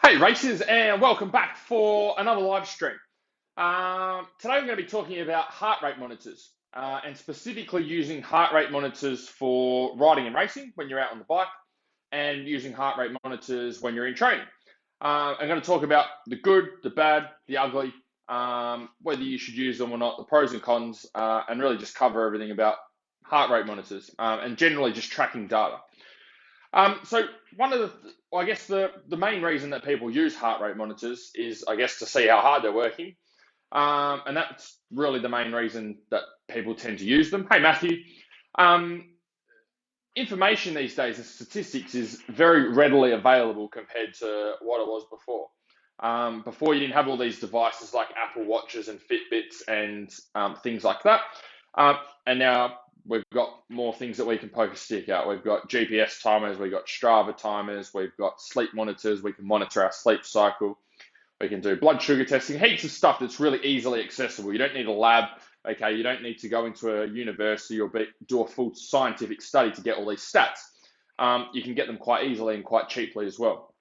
Hey racers, and welcome back for another live stream. Today we're going to be talking about heart rate monitors and specifically using heart rate monitors for riding and racing when you're out on the bike and using heart rate monitors when you're in training. I'm going to talk about the good, the bad, the ugly, whether you should use them or not, the pros and cons, and really just cover everything about heart rate monitors and generally just tracking data. So one of I guess the main reason that people use heart rate monitors is, I guess, to see how hard they're working, and that's really the main reason that people tend to use them. Hey, Matthew, um, information these days and statistics is very readily available compared to what it was before. Before you didn't have all these devices like Apple Watches and Fitbits and things like that, and now we've got more things that we can poke a stick at. We've got GPS timers, we've got Strava timers, we've got sleep monitors, we can monitor our sleep cycle, we can do blood sugar testing, heaps of stuff that's really easily accessible. You don't need a lab, okay? You don't need to go into a university or do a full scientific study to get all these stats. You can get them quite easily and quite cheaply as well.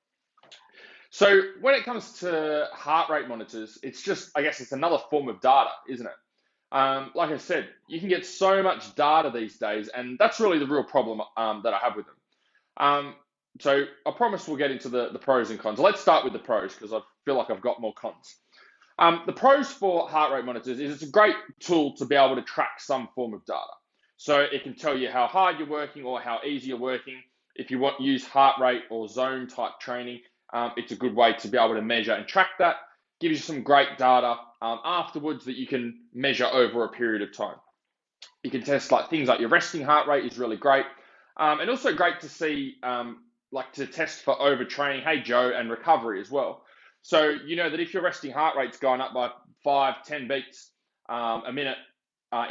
So when it comes to heart rate monitors, it's just, I guess it's another form of data, isn't it? Like I said, you can get so much data these days, and that's really the real problem that I have with them. So I promise we'll get into the pros and cons. Let's start with the pros because I feel like I've got more cons. The pros for heart rate monitors is it's a great tool to be able to track some form of data. So it can tell you how hard you're working or how easy you're working. If you want to use heart rate or zone type training, it's a good way to be able to measure and track that. Gives you some great data afterwards that you can measure over a period of time. You can test like things like your resting heart rate is really great. And also great to see, like to test for overtraining, hey Joe, and recovery as well. So you know that if your resting heart rate's going up by 5-10 beats a minute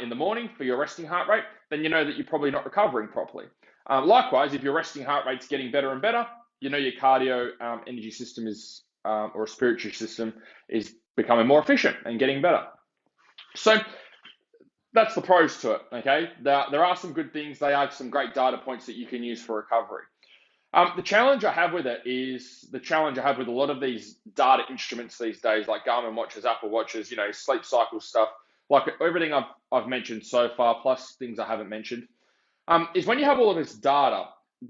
in the morning for your resting heart rate, then you know that you're probably not recovering properly. Likewise, if your resting heart rate's getting better and better, you know your cardio energy system is, or respiratory system is becoming more efficient and getting better. So that's the pros to it, okay? There are some good things. They are some great data points that you can use for recovery. The challenge I have with it is the challenge I have with a lot of these data instruments these days, like Garmin watches, Apple watches, you know, sleep cycle stuff, like everything I've mentioned so far, plus things I haven't mentioned, is when you have all of this data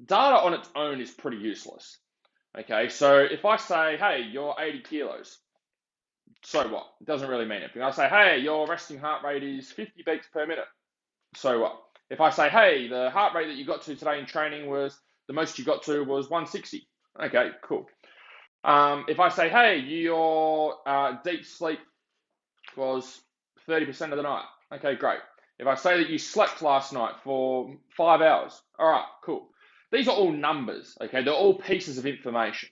on its own is pretty useless. Okay, so if I say, hey, you're 80 kilos, so what? It doesn't really mean anything. I say, hey, your resting heart rate is 50 beats per minute, so what? If I say, hey, the heart rate that you got to today in training was, the most you got to was 160. Okay, cool. If I say, hey, your deep sleep was 30% of the night. Okay, great. If I say that you slept last night for 5 hours, all right, cool. These are all numbers, okay? They're all pieces of information.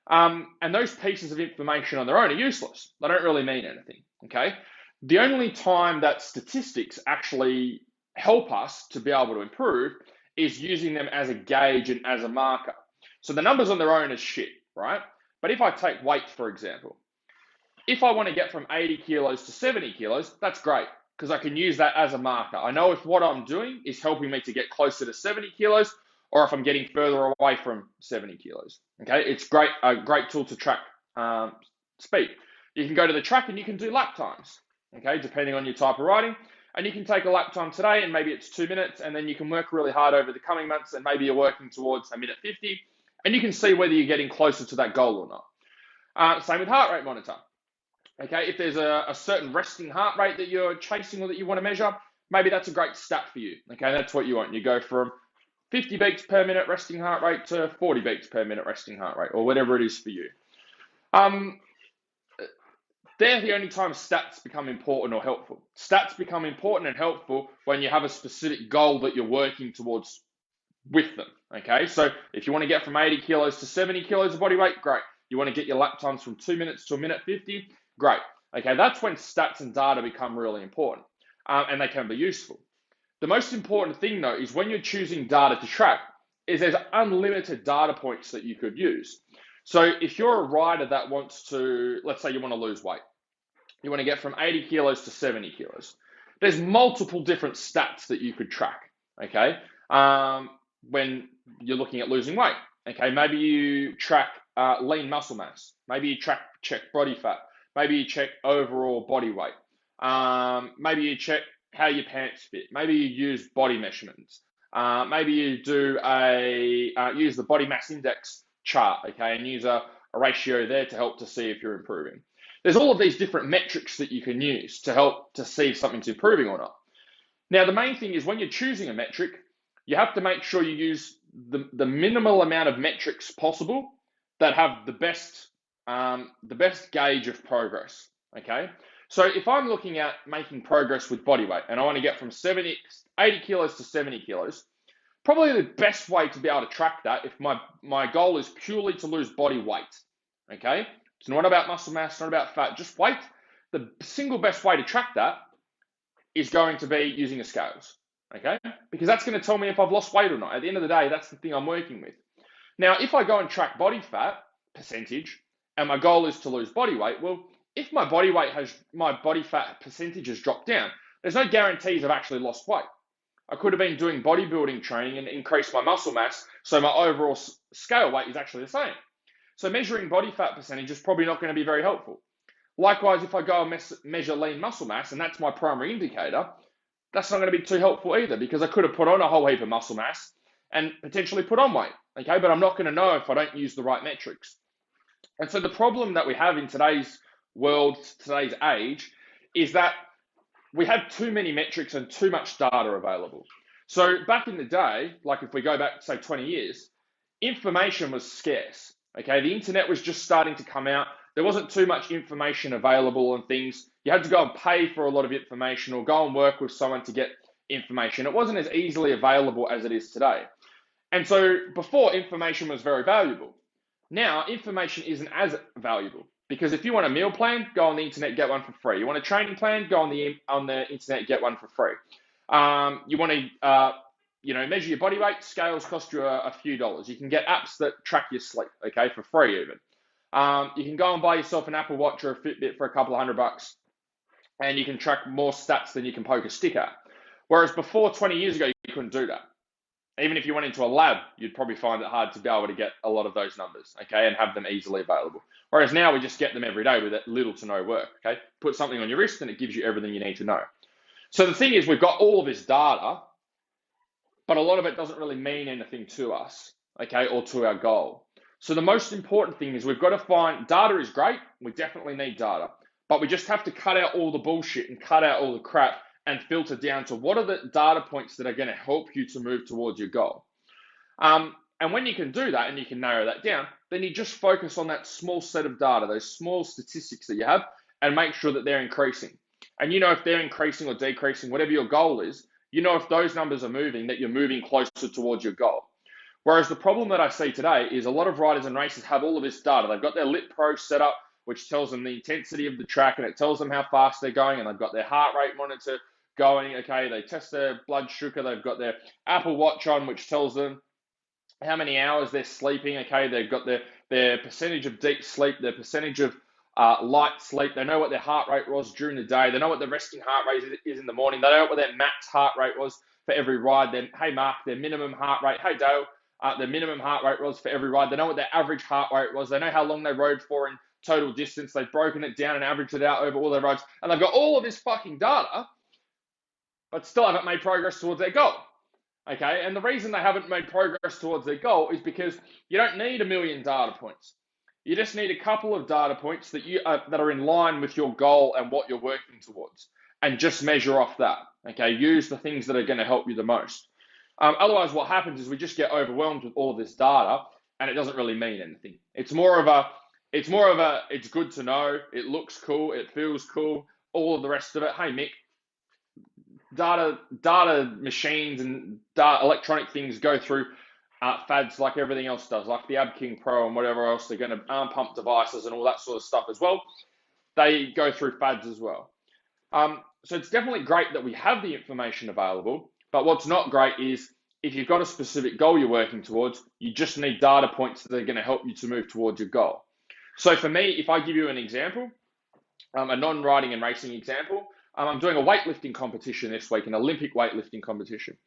And those pieces of information on their own are useless. They don't really mean anything, okay? The only time that statistics actually help us to be able to improve is using them as a gauge and as a marker. So the numbers on their own are shit, right? But if I take weight, for example, if I want to get from 80 kilos to 70 kilos, that's great because I can use that as a marker. I know if what I'm doing is helping me to get closer to 70 kilos or if I'm getting further away from 70 kilos. Okay, it's a great tool to track speed. You can go to the track and you can do lap times, okay, depending on your type of riding. And you can take a lap time today and maybe it's 2 minutes and then you can work really hard over the coming months and maybe you're working towards a minute 50 and you can see whether you're getting closer to that goal or not. Same with heart rate monitor. Okay, if there's a certain resting heart rate that you're chasing or that you want to measure, maybe that's a great stat for you. Okay, that's what you want. You go from 50 beats per minute resting heart rate to 40 beats per minute resting heart rate, or whatever it is for you. They're the only time stats become important or helpful. Stats become important and helpful when you have a specific goal that you're working towards with them, okay? So if you want to get from 80 kilos to 70 kilos of body weight, great. You want to get your lap times from 2 minutes to a minute 50, great. Okay, that's when stats and data become really important, and they can be useful. The most important thing though is when you're choosing data to track is there's unlimited data points that you could use. So if you're a rider that wants to, let's say you want to lose weight, you want to get from 80 kilos to 70 kilos, there's multiple different stats that you could track, okay, when you're looking at losing weight. Okay, maybe you track lean muscle mass. Maybe you check body fat. Maybe you check overall body weight. Maybe you check how your pants fit. Maybe you use body measurements. Maybe you do use the body mass index chart, okay, and use a ratio there to help to see if you're improving. There's all of these different metrics that you can use to help to see if something's improving or not. Now, the main thing is when you're choosing a metric, you have to make sure you use the minimal amount of metrics possible that have the best gauge of progress, okay? So if I'm looking at making progress with body weight and I want to get from 80 kilos to 70 kilos, probably the best way to be able to track that if my goal is purely to lose body weight, okay? It's not about muscle mass, not about fat, just weight. The single best way to track that is going to be using the scales, okay? Because that's going to tell me if I've lost weight or not. At the end of the day, that's the thing I'm working with. Now, if I go and track body fat percentage and my goal is to lose body weight, well, if my body fat percentage has dropped down, there's no guarantees I've actually lost weight. I could have been doing bodybuilding training and increased my muscle mass, so my overall scale weight is actually the same. So measuring body fat percentage is probably not going to be very helpful. Likewise, if I go and measure lean muscle mass, and that's my primary indicator, that's not going to be too helpful either, because I could have put on a whole heap of muscle mass and potentially put on weight, okay? But I'm not going to know if I don't use the right metrics. And so the problem that we have in today's world, today's age, is that we have too many metrics and too much data available. So back in the day, like if we go back, say 20 years, information was scarce, okay? The internet was just starting to come out. There wasn't too much information available and things. You had to go and pay for a lot of information or go and work with someone to get information. It wasn't as easily available as it is today. And so before, information was very valuable. Now, information isn't as valuable, because if you want a meal plan, go on the internet, get one for free. You want a training plan, go on the internet, get one for free. You want to measure your body weight, scales cost you a few dollars. You can get apps that track your sleep, okay, for free even. You can go and buy yourself an Apple Watch or a Fitbit for a couple of $100, and you can track more stats than you can poke a stick at. Whereas before, 20 years ago, you couldn't do that. Even if you went into a lab, you'd probably find it hard to be able to get a lot of those numbers, okay, and have them easily available. Whereas now we just get them every day with little to no work, okay? Put something on your wrist and it gives you everything you need to know. So the thing is, we've got all of this data, but a lot of it doesn't really mean anything to us, okay, or to our goal. So the most important thing is we've got to find, data is great, we definitely need data, but we just have to cut out all the bullshit and cut out all the crap and filter down to what are the data points that are going to help you to move towards your goal. And when you can do that and you can narrow that down, then you just focus on that small set of data, those small statistics that you have, and make sure that they're increasing. And you know if they're increasing or decreasing, whatever your goal is, you know if those numbers are moving, that you're moving closer towards your goal. Whereas the problem that I see today is a lot of riders and racers have all of this data. They've got their Lit Pro set up, which tells them the intensity of the track, and it tells them how fast they're going, and they've got their heart rate monitor going, okay, they test their blood sugar, they've got their Apple Watch on, which tells them how many hours they're sleeping, okay, they've got their percentage of deep sleep, their percentage of light sleep, they know what their heart rate was during the day, they know what the resting heart rate is in the morning, they know what their max heart rate was for every ride, then, hey Mark, their minimum heart rate, hey Dale, their minimum heart rate was for every ride, they know what their average heart rate was, they know how long they rode for in total distance, they've broken it down and averaged it out over all their rides, and they've got all of this fucking data, but still haven't made progress towards their goal, okay? And the reason they haven't made progress towards their goal is because you don't need a million data points. You just need a couple of data points that that are in line with your goal and what you're working towards, and just measure off that, okay? Use the things that are going to help you the most. Otherwise, what happens is we just get overwhelmed with all of this data, and it doesn't really mean anything. It's more of a, it's good to know, it looks cool, it feels cool, all of the rest of it. Hey, Mick, data machines and electronic things go through fads like everything else does, like the Ab King Pro and whatever else. They're going to arm pump devices and all that sort of stuff as well. They go through fads as well. So it's definitely great that we have the information available, but what's not great is if you've got a specific goal you're working towards, you just need data points that are going to help you to move towards your goal. So for me, if I give you an example, a non-riding and racing example, I'm doing a weightlifting competition this week, an Olympic weightlifting competition.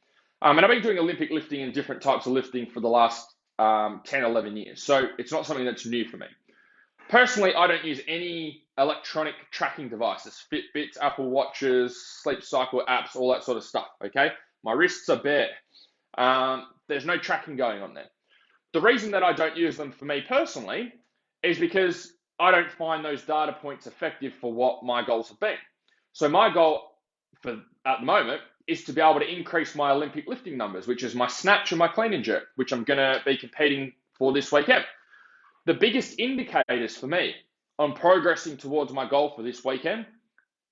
And I've been doing Olympic lifting and different types of lifting for the last 10, 11 years. So it's not something that's new for me. Personally, I don't use any electronic tracking devices, Fitbits, Apple Watches, sleep cycle apps, all that sort of stuff, okay? My wrists are bare. There's no tracking going on there. The reason that I don't use them for me personally is because I don't find those data points effective for what my goals have been. So my goal at the moment is to be able to increase my Olympic lifting numbers, which is my snatch and my clean and jerk, which I'm going to be competing for this weekend. The biggest indicators for me on progressing towards my goal for this weekend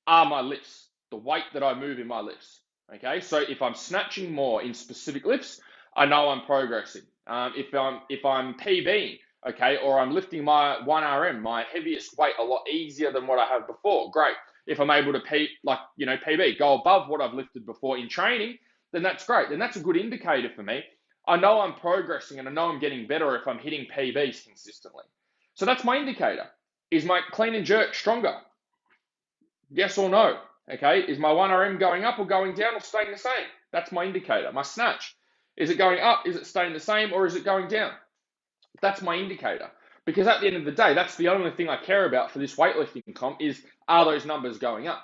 are my lifts, the weight that I move in my lifts. Okay, so if I'm snatching more in specific lifts, I know I'm progressing. If I'm PBing, okay, or I'm lifting my 1RM, my heaviest weight, a lot easier than what I have before, great. If I'm able to PB, go above what I've lifted before in training, then that's great. Then that's a good indicator for me. I know I'm progressing and I know I'm getting better if I'm hitting PBs consistently. So that's my indicator. Is my clean and jerk stronger? Yes or no? Okay, is my 1RM going up or going down or staying the same? That's my indicator. My snatch, is it going up? Is it staying the same or is it going down? That's my indicator. Because at the end of the day, that's the only thing I care about for this weightlifting comp is, are those numbers going up?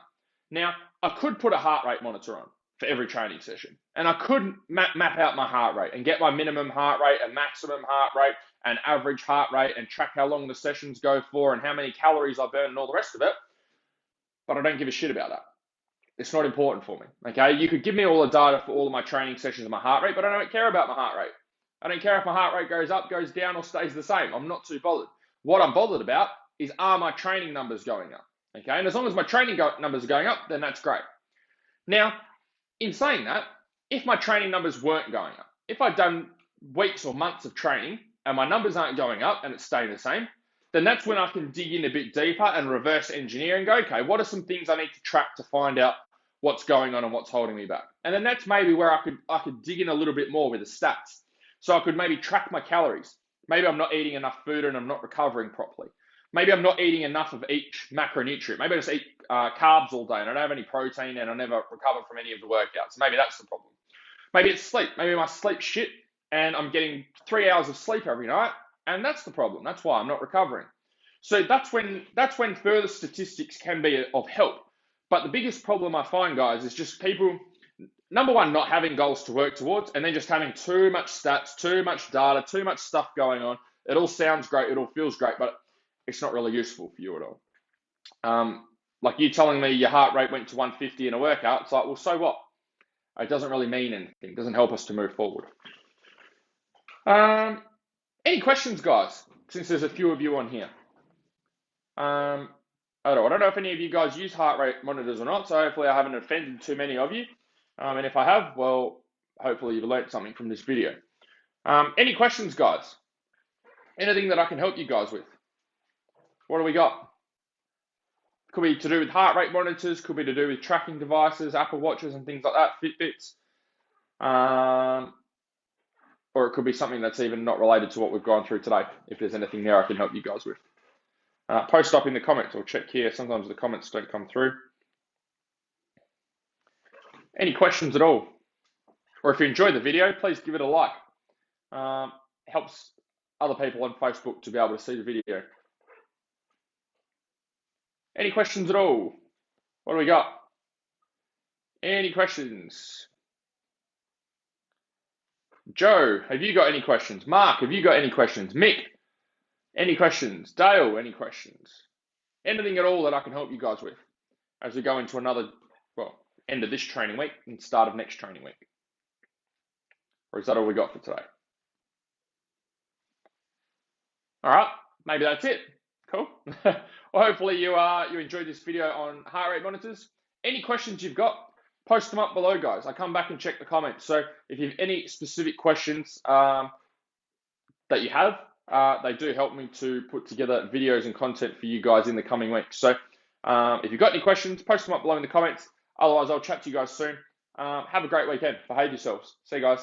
Now, I could put a heart rate monitor on for every training session. And I could map out my heart rate and get my minimum heart rate, a maximum heart rate, an average heart rate, and track how long the sessions go for and how many calories I burn and all the rest of it. But I don't give a shit about that. It's not important for me, okay? You could give me all the data for all of my training sessions and my heart rate, but I don't care about my heart rate. I don't care if my heart rate goes up, goes down, or stays the same. I'm not too bothered. What I'm bothered about is, are my training numbers going up, okay? And as long as my training numbers are going up, then that's great. Now, in saying that, if my training numbers weren't going up, if I'd done weeks or months of training and my numbers aren't going up and it's staying the same, then that's when I can dig in a bit deeper and reverse engineer and go, okay, what are some things I need to track to find out what's going on and what's holding me back? And then that's maybe where I could dig in a little bit more with the stats. So I could maybe track my calories. Maybe I'm not eating enough food and I'm not recovering properly. Maybe I'm not eating enough of each macronutrient. Maybe I just eat carbs all day and I don't have any protein and I never recover from any of the workouts. Maybe that's the problem. Maybe it's sleep. Maybe my sleep's shit and I'm getting 3 hours of sleep every night, and that's the problem. That's why I'm not recovering. So that's when further statistics can be of help. But the biggest problem I find, guys, is just people, number one, not having goals to work towards, and then just having too much stats, too much data, too much stuff going on. It all sounds great, it all feels great, but it's not really useful for you at all. Like you telling me your heart rate went to 150 in a workout, it's like, well, so what? It doesn't really mean anything. It doesn't help us to move forward. Any questions, guys? Since there's a few of you on here. I don't know if any of you guys use heart rate monitors or not, so hopefully I haven't offended too many of you. And if I have, well, hopefully you've learned something from this video. Any questions, guys? Anything that I can help you guys with? What do we got? Could be to do with heart rate monitors, could be to do with tracking devices, Apple Watches and things like that, Fitbits. Or it could be something that's even not related to what we've gone through today, if there's anything there I can help you guys with. Post up in the comments or check here. Sometimes the comments don't come through. Any questions at all? Or if you enjoyed the video, please give it a like. Helps other people on Facebook to be able to see the video. Any questions at all? What do we got? Any questions? Joe, have you got any questions? Mark, have you got any questions? Mick, any questions? Dale, any questions? Anything at all that I can help you guys with as we go into another, end of this training week and start of next training week? Or is that all we got for today? All right, maybe that's it. Cool. Well, hopefully you enjoyed this video on heart rate monitors. Any questions you've got, post them up below, guys. I come back and check the comments. So if you have any specific questions that you have, they do help me to put together videos and content for you guys in the coming weeks. So if you've got any questions, post them up below in the comments. Otherwise, I'll chat to you guys soon. Have a great weekend. Behave yourselves. See you guys.